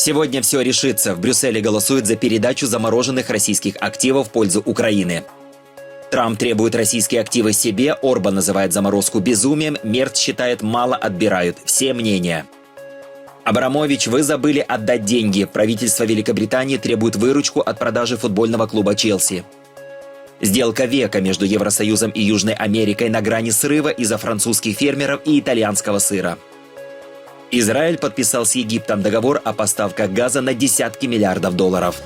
Сегодня все решится. В Брюсселе голосуют за передачу замороженных российских активов в пользу Украины. Трамп требует российские активы себе, Орбан называет заморозку безумием, Мерц считает, мало отбирают. Все мнения. Абрамович, вы забыли отдать деньги. Правительство Великобритании требует выручку от продажи футбольного клуба «Челси». Сделка века между Евросоюзом и Южной Америкой на грани срыва из-за французских фермеров и итальянского сыра. Израиль подписал с Египтом договор о поставках газа на десятки миллиардов долларов.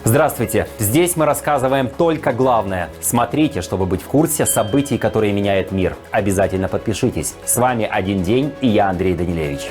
Здравствуйте! Здесь мы рассказываем только главное. Смотрите, чтобы быть в курсе событий, которые меняют мир. Обязательно подпишитесь. С вами «Один день» и я, Андрей Данилевич.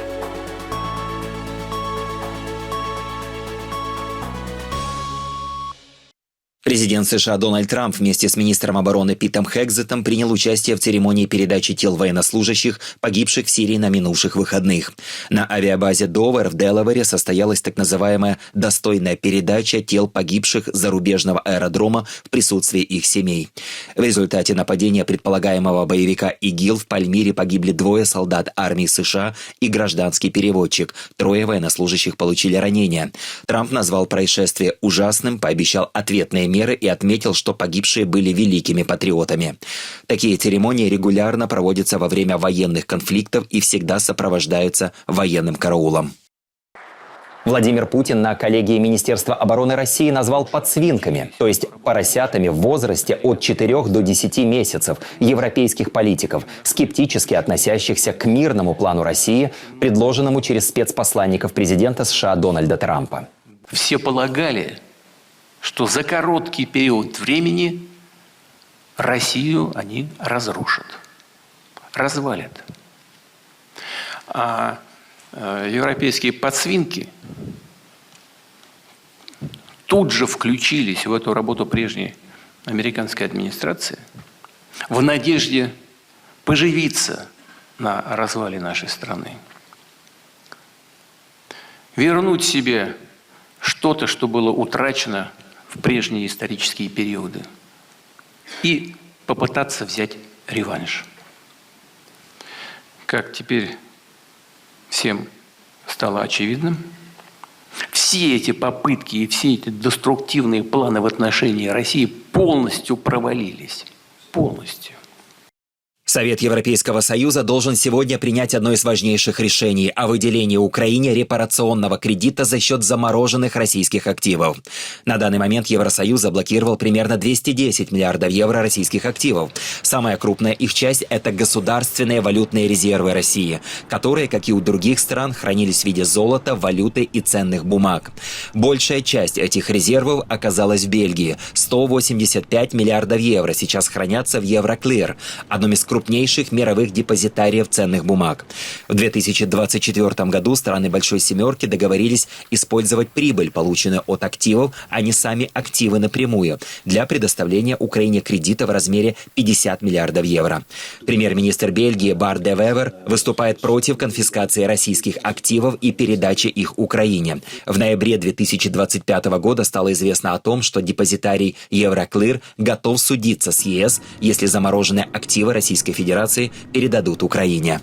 Президент США Дональд Трамп вместе с министром обороны Питом Хекзетом принял участие в церемонии передачи тел военнослужащих, погибших в Сирии на минувших выходных. На авиабазе Довер в Делавере состоялась так называемая «достойная передача тел погибших с зарубежного аэродрома в присутствии их семей». В результате нападения предполагаемого боевика ИГИЛ в Пальмире погибли 2 солдат армии США и гражданский переводчик. 3 военнослужащих получили ранения. Трамп назвал происшествие ужасным, пообещал ответные меры и отметил, что погибшие были великими патриотами. Такие церемонии регулярно проводятся во время военных конфликтов и всегда сопровождаются военным караулом. Владимир Путин на коллегии Министерства обороны России назвал подсвинками, то есть поросятами в возрасте от 4 до 10 месяцев, европейских политиков, скептически относящихся к мирному плану России, предложенному через спецпосланников президента США Дональда Трампа. Все полагали, что за короткий период времени Россию они разрушат, развалят. А европейские подсвинки тут же включились в эту работу прежней американской администрации в надежде поживиться на развале нашей страны, вернуть себе что-то, что было утрачено в прежние исторические периоды, и попытаться взять реванш. Как теперь всем стало очевидным, все эти попытки и все эти деструктивные планы в отношении России полностью провалились. Полностью. Совет Европейского Союза должен сегодня принять одно из важнейших решений о выделении Украине репарационного кредита за счет замороженных российских активов. На данный момент Евросоюз заблокировал примерно 210 миллиардов евро российских активов. Самая крупная их часть – это государственные валютные резервы России, которые, как и у других стран, хранились в виде золота, валюты и ценных бумаг. Большая часть этих резервов оказалась в Бельгии – 185 миллиардов евро сейчас хранятся в Евроклир, одном из крупнейших мировых депозитариев ценных бумаг. В 2024 году страны Большой Семерки договорились использовать прибыль, полученную от активов, а не сами активы напрямую, для предоставления Украине кредита в размере 50 миллиардов евро. Премьер-министр Бельгии Бар де Вевер выступает против конфискации российских активов и передачи их Украине. В ноябре 2025 года стало известно о том, что депозитарий Евроклир готов судиться с ЕС, если замороженные активы Российской Федерации передадут Украине.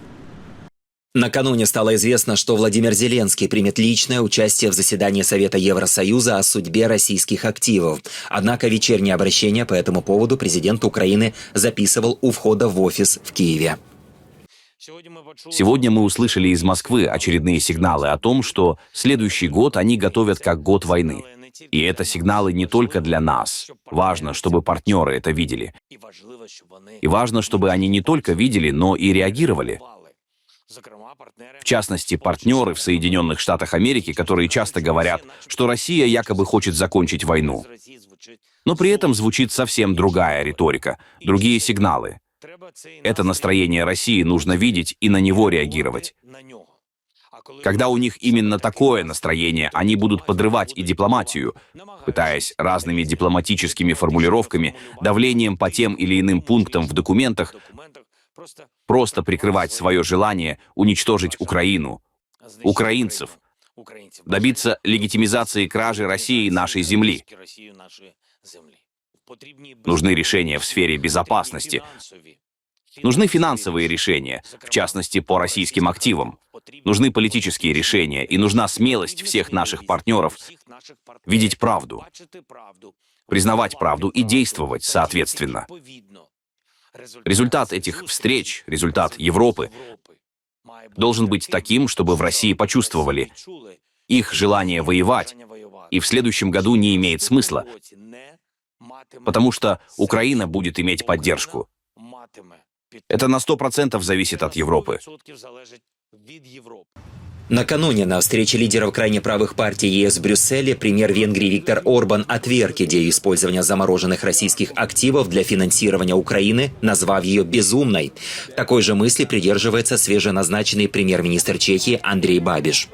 Накануне стало известно, что Владимир Зеленский примет личное участие в заседании Совета Евросоюза о судьбе российских активов. Однако вечернее обращение по этому поводу президент Украины записывал у входа в офис в Киеве. Сегодня мы услышали из Москвы очередные сигналы о том, что следующий год они готовят как год войны. И это сигналы не только для нас. Важно, чтобы партнеры это видели. И важно, чтобы они не только видели, но и реагировали. В частности, партнеры в Соединенных Штатах Америки, которые часто говорят, что Россия якобы хочет закончить войну. Но при этом звучит совсем другая риторика, другие сигналы. Это настроение России нужно видеть и на него реагировать. Когда у них именно такое настроение, они будут подрывать и дипломатию, пытаясь разными дипломатическими формулировками, давлением по тем или иным пунктам в документах, просто прикрывать свое желание уничтожить Украину, украинцев, добиться легитимизации кражи России нашей земли. Нужны решения в сфере безопасности, Нужны финансовые решения, в частности, по российским активам. Нужны политические решения, и нужна смелость всех наших партнеров видеть правду, признавать правду и действовать соответственно. Результат этих встреч, результат Европы должен быть таким, чтобы в России почувствовали, их желание воевать и в следующем году не имеет смысла, потому что Украина будет иметь поддержку. Это на 100% зависит от Европы. Накануне на встрече лидеров крайне правых партий ЕС в Брюсселе премьер Венгрии Виктор Орбан отверг идею использования замороженных российских активов для финансирования Украины, назвав ее безумной. Такой же мысли придерживается свеженазначенный премьер-министр Чехии Андрей Бабиш.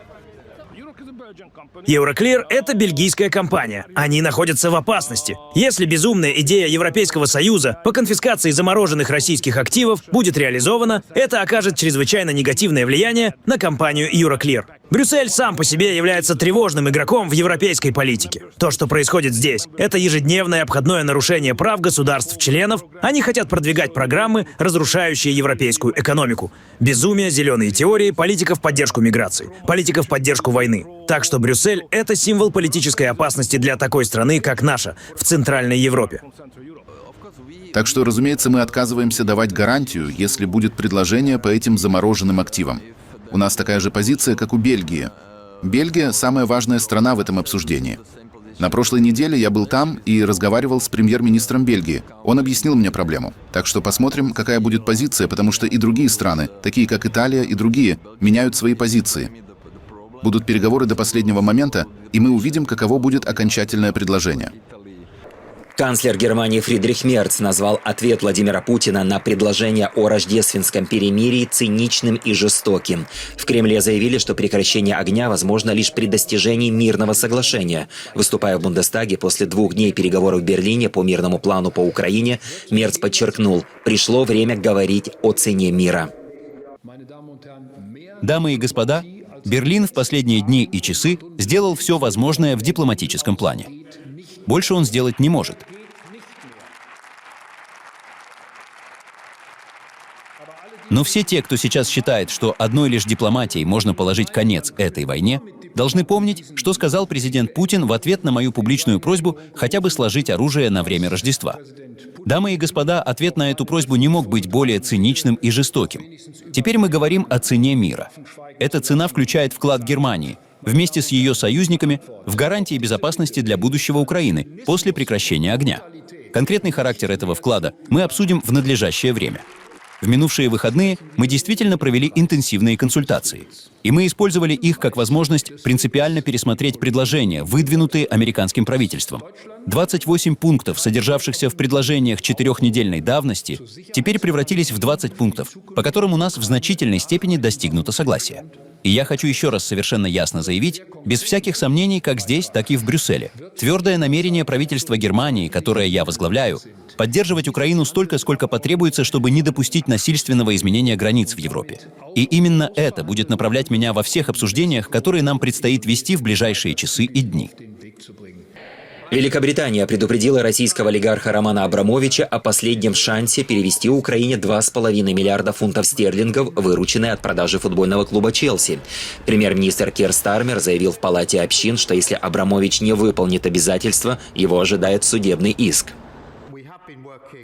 Euroclear – это бельгийская компания. Они находятся в опасности. Если безумная идея Европейского Союза по конфискации замороженных российских активов будет реализована, это окажет чрезвычайно негативное влияние на компанию Euroclear. Брюссель сам по себе является тревожным игроком в европейской политике. То, что происходит здесь, это ежедневное обходное нарушение прав государств-членов. Они хотят продвигать программы, разрушающие европейскую экономику. Безумие, зеленые теории, политика в поддержку миграции, политика в поддержку войны. Так что Брюссель – это символ политической опасности для такой страны, как наша, в Центральной Европе. Так что, разумеется, мы отказываемся давать гарантию, если будет предложение по этим замороженным активам. У нас такая же позиция, как у Бельгии. Бельгия – самая важная страна в этом обсуждении. На прошлой неделе я был там и разговаривал с премьер-министром Бельгии. Он объяснил мне проблему. Так что посмотрим, какая будет позиция, потому что и другие страны, такие как Италия и другие, меняют свои позиции. Будут переговоры до последнего момента, и мы увидим, каково будет окончательное предложение. Канцлер Германии Фридрих Мерц назвал ответ Владимира Путина на предложение о рождественском перемирии циничным и жестоким. В Кремле заявили, что прекращение огня возможно лишь при достижении мирного соглашения. Выступая в Бундестаге после 2 дней переговоров в Берлине по мирному плану по Украине, Мерц подчеркнул, пришло время говорить о цене мира. Дамы и господа, Берлин в последние дни и часы сделал все возможное в дипломатическом плане. Больше он сделать не может. Но все те, кто сейчас считает, что одной лишь дипломатией можно положить конец этой войне, должны помнить, что сказал президент Путин в ответ на мою публичную просьбу хотя бы сложить оружие на время Рождества. Дамы и господа, ответ на эту просьбу не мог быть более циничным и жестоким. Теперь мы говорим о цене мира. Эта цена включает вклад Германии вместе с ее союзниками в гарантии безопасности для будущего Украины после прекращения огня. Конкретный характер этого вклада мы обсудим в надлежащее время. В минувшие выходные мы действительно провели интенсивные консультации. И мы использовали их как возможность принципиально пересмотреть предложения, выдвинутые американским правительством. 28 пунктов, содержавшихся в предложениях 4-недельной давности, теперь превратились в 20 пунктов, по которым у нас в значительной степени достигнуто согласие. И я хочу еще раз совершенно ясно заявить, без всяких сомнений, как здесь, так и в Брюсселе, твердое намерение правительства Германии, которое я возглавляю, поддерживать Украину столько, сколько потребуется, чтобы не допустить насильственного изменения границ в Европе. И именно это будет направлять меня во всех обсуждениях, которые нам предстоит вести в ближайшие часы и дни. Великобритания предупредила российского олигарха Романа Абрамовича о последнем шансе перевести Украине 2,5 миллиарда фунтов стерлингов, вырученные от продажи футбольного клуба «Челси». Премьер-министр Кир Стармер заявил в Палате общин, что если Абрамович не выполнит обязательства, его ожидает судебный иск.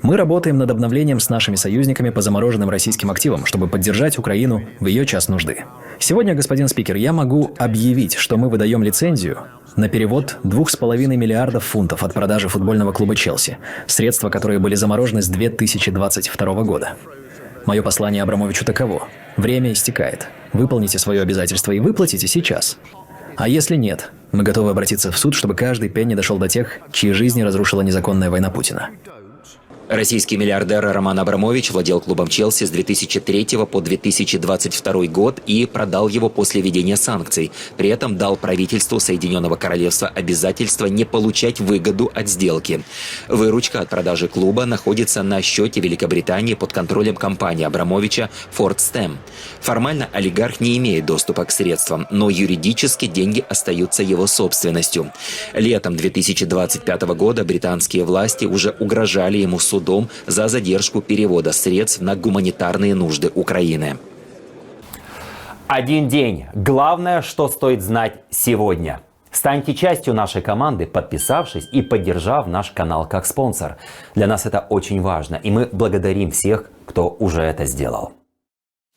Мы работаем над обновлением с нашими союзниками по замороженным российским активам, чтобы поддержать Украину в ее час нужды. Сегодня, господин спикер, я могу объявить, что мы выдаем лицензию на перевод 2,5 миллиардов фунтов от продажи футбольного клуба «Челси», средства, которые были заморожены с 2022 года. Мое послание Абрамовичу таково. Время истекает. Выполните свое обязательство и выплатите сейчас. А если нет, мы готовы обратиться в суд, чтобы каждый пенни дошел до тех, чьи жизни разрушила незаконная война Путина. Российский миллиардер Роман Абрамович владел клубом «Челси» с 2003 по 2022 год и продал его после введения санкций. При этом дал правительству Соединенного Королевства обязательство не получать выгоду от сделки. Выручка от продажи клуба находится на счете Великобритании под контролем компании Абрамовича Ford Stem. Формально олигарх не имеет доступа к средствам, но юридически деньги остаются его собственностью. Летом 2025 года британские власти уже угрожали ему судом судом за задержку перевода средств на гуманитарные нужды Украины. Один день. Главное, что стоит знать сегодня. Станьте частью нашей команды, подписавшись и поддержав наш канал как спонсор. Для нас это очень важно, и мы благодарим всех, кто уже это сделал.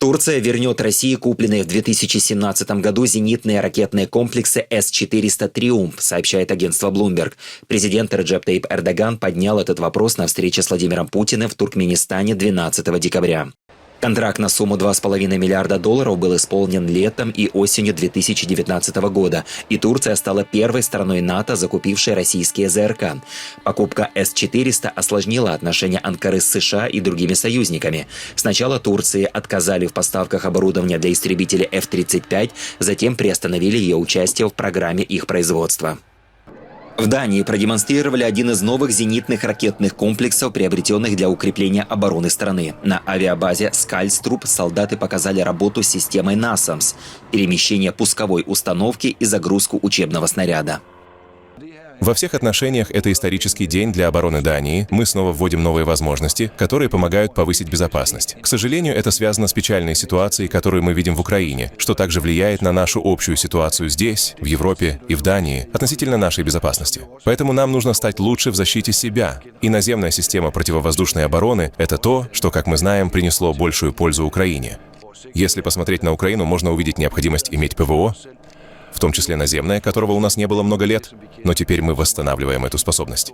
Турция вернет России купленные в 2017 году зенитные ракетные комплексы С-400 «Триумф», сообщает агентство Bloomberg. Президент Реджеп Таyyip Эрдоган поднял этот вопрос на встрече с Владимиром Путиным в Туркменистане 12 декабря. Контракт на сумму $2,5 миллиарда был исполнен летом и осенью 2019 года, и Турция стала первой страной НАТО, закупившей российские ЗРК. Покупка С-400 осложнила отношения Анкары с США и другими союзниками. Сначала Турции отказали в поставках оборудования для истребителей F-35, затем приостановили ее участие в программе их производства. В Дании продемонстрировали один из новых зенитных ракетных комплексов, приобретенных для укрепления обороны страны. На авиабазе Скальструп солдаты показали работу с системой NASAMS, перемещение пусковой установки и загрузку учебного снаряда. Во всех отношениях это исторический день для обороны Дании. Мы снова вводим новые возможности, которые помогают повысить безопасность. К сожалению, это связано с печальной ситуацией, которую мы видим в Украине, что также влияет на нашу общую ситуацию здесь, в Европе и в Дании, относительно нашей безопасности. Поэтому нам нужно стать лучше в защите себя. И наземная система противовоздушной обороны – это то, что, как мы знаем, принесло большую пользу Украине. Если посмотреть на Украину, можно увидеть необходимость иметь ПВО, в том числе наземное, которого у нас не было много лет, но теперь мы восстанавливаем эту способность.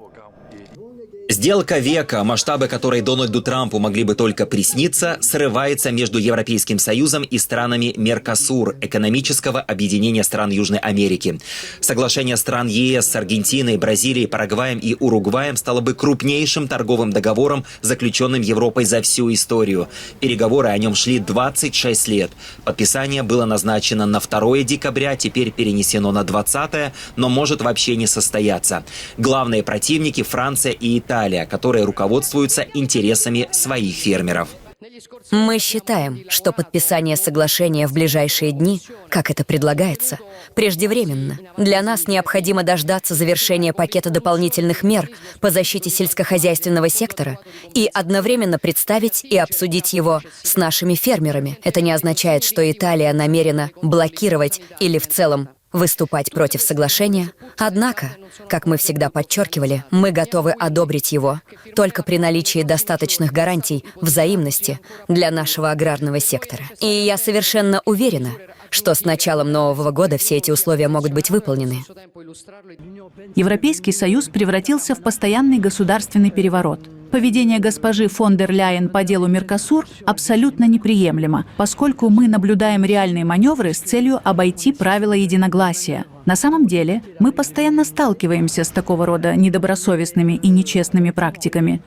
Сделка века, масштабы которой Дональду Трампу могли бы только присниться, срывается между Европейским Союзом и странами Меркосур, экономического объединения стран Южной Америки. Соглашение стран ЕС с Аргентиной, Бразилией, Парагваем и Уругваем стало бы крупнейшим торговым договором, заключенным Европой за всю историю. Переговоры о нем шли 26 лет. Подписание было назначено на 2 декабря, теперь перенесено на 20, но может вообще не состояться. Главные противники – Франция и Италия, которые руководствуются интересами своих фермеров. Мы считаем, что подписание соглашения в ближайшие дни, как это предлагается, преждевременно. Для нас необходимо дождаться завершения пакета дополнительных мер по защите сельскохозяйственного сектора и одновременно представить и обсудить его с нашими фермерами. Это не означает, что Италия намерена блокировать или в целом выступать против соглашения. Однако, как мы всегда подчеркивали, мы готовы одобрить его только при наличии достаточных гарантий взаимности для нашего аграрного сектора. И я совершенно уверена, что с началом Нового года все эти условия могут быть выполнены. Европейский Союз превратился в постоянный государственный переворот. Поведение госпожи фон дер Ляйен по делу Меркосур абсолютно неприемлемо, поскольку мы наблюдаем реальные маневры с целью обойти правила единогласия. На самом деле, мы постоянно сталкиваемся с такого рода недобросовестными и нечестными практиками.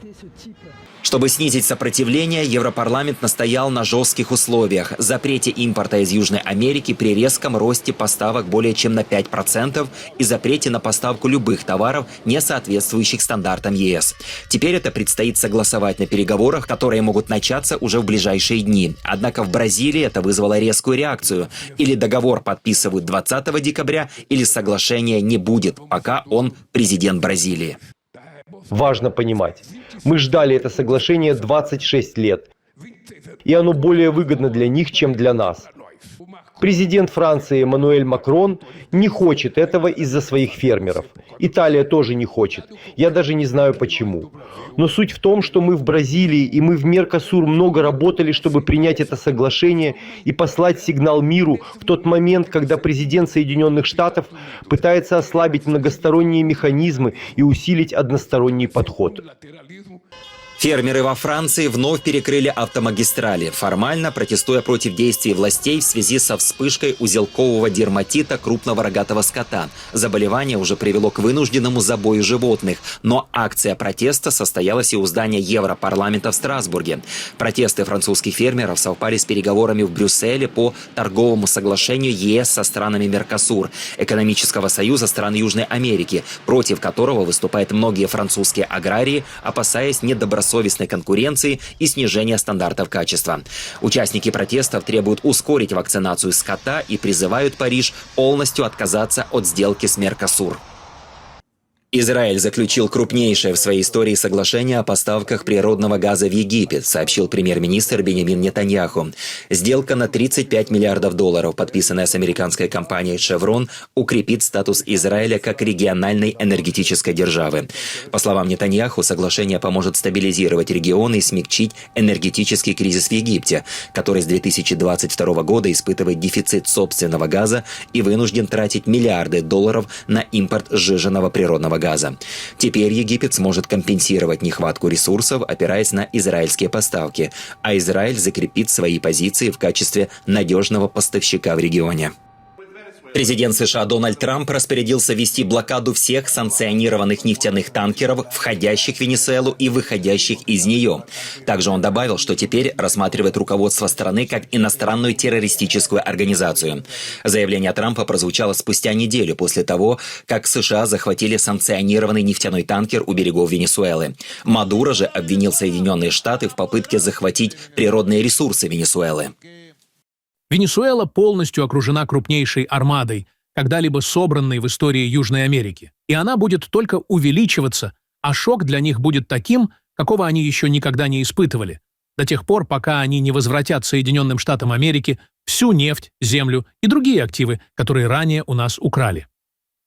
Чтобы снизить сопротивление, Европарламент настоял на жестких условиях: запрете импорта из Южной Америки при резком росте поставок более чем на 5% и запрете на поставку любых товаров, не соответствующих стандартам ЕС. Теперь это предстоит согласовать на переговорах, которые могут начаться уже в ближайшие дни. Однако в Бразилии это вызвало резкую реакцию. Или договор подписывают 20 декабря, или соглашения не будет, пока он президент Бразилии. Важно понимать, мы ждали это соглашение 26 лет, и оно более выгодно для них, чем для нас. Президент Франции Эммануэль Макрон не хочет этого из-за своих фермеров. Италия тоже не хочет. Я даже не знаю почему. Но суть в том, что мы в Бразилии и мы в Меркосур много работали, чтобы принять это соглашение и послать сигнал миру в тот момент, когда президент Соединенных Штатов пытается ослабить многосторонние механизмы и усилить односторонний подход. Фермеры во Франции вновь перекрыли автомагистрали, формально протестуя против действий властей в связи со вспышкой узелкового дерматита крупного рогатого скота. Заболевание уже привело к вынужденному забою животных, но акция протеста состоялась и у здания Европарламента в Страсбурге. Протесты французских фермеров совпали с переговорами в Брюсселе по торговому соглашению ЕС со странами Меркосур, экономического союза стран Южной Америки, против которого выступают многие французские аграрии, опасаясь недобросовестной конкуренции и снижения стандартов качества. Участники протестов требуют ускорить вакцинацию скота и призывают Париж полностью отказаться от сделки с Меркосур. Израиль заключил крупнейшее в своей истории соглашение о поставках природного газа в Египет, сообщил премьер-министр Биньямин Нетаньяху. Сделка на $35 миллиардов, подписанная с американской компанией Chevron, укрепит статус Израиля как региональной энергетической державы. По словам Нетаньяху, соглашение поможет стабилизировать регион и смягчить энергетический кризис в Египте, который с 2022 года испытывает дефицит собственного газа и вынужден тратить миллиарды долларов на импорт сжиженного природного газа. Теперь Египет сможет компенсировать нехватку ресурсов, опираясь на израильские поставки, а Израиль закрепит свои позиции в качестве надежного поставщика в регионе. Президент США Дональд Трамп распорядился ввести блокаду всех санкционированных нефтяных танкеров, входящих в Венесуэлу и выходящих из нее. Также он добавил, что теперь рассматривает руководство страны как иностранную террористическую организацию. Заявление Трампа прозвучало спустя неделю после того, как США захватили санкционированный нефтяной танкер у берегов Венесуэлы. Мадуро же обвинил Соединенные Штаты в попытке захватить природные ресурсы Венесуэлы. Венесуэла полностью окружена крупнейшей армадой, когда-либо собранной в истории Южной Америки. И она будет только увеличиваться, а шок для них будет таким, какого они еще никогда не испытывали, до тех пор, пока они не возвратят Соединенным Штатам Америки всю нефть, землю и другие активы, которые ранее у нас украли.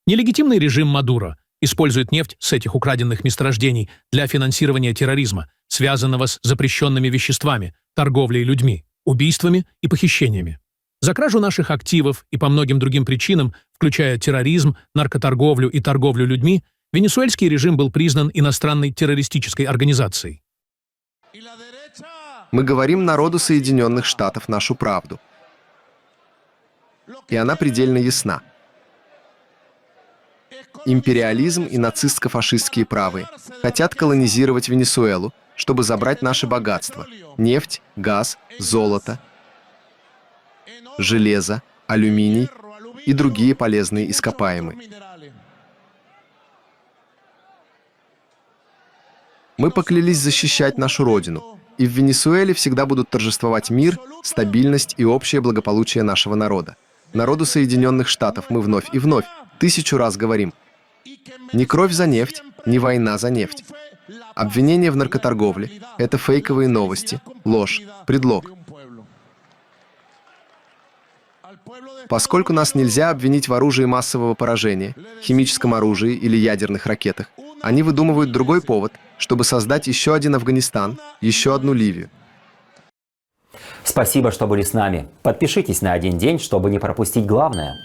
Нелегитимный режим Мадуро использует нефть с этих украденных месторождений для финансирования терроризма, связанного с запрещенными веществами, торговлей людьми, убийствами и похищениями. За кражу наших активов и по многим другим причинам, включая терроризм, наркоторговлю и торговлю людьми, венесуэльский режим был признан иностранной террористической организацией. Мы говорим народу Соединенных Штатов нашу правду. И она предельно ясна. Империализм и нацистско-фашистские правые хотят колонизировать Венесуэлу, чтобы забрать наши богатства – нефть, газ, золото, железо, алюминий и другие полезные ископаемые. Мы поклялись защищать нашу родину, и в Венесуэле всегда будут торжествовать мир, стабильность и общее благополучие нашего народа. Народу Соединенных Штатов мы вновь и вновь 1000 раз говорим: не кровь за нефть, не война за нефть. Обвинения в наркоторговле – это фейковые новости, ложь, предлог. Поскольку нас нельзя обвинить в оружии массового поражения, химическом оружии или ядерных ракетах, они выдумывают другой повод, чтобы создать еще один Афганистан, еще одну Ливию. Спасибо, что были с нами. Подпишитесь на «Один день», чтобы не пропустить главное.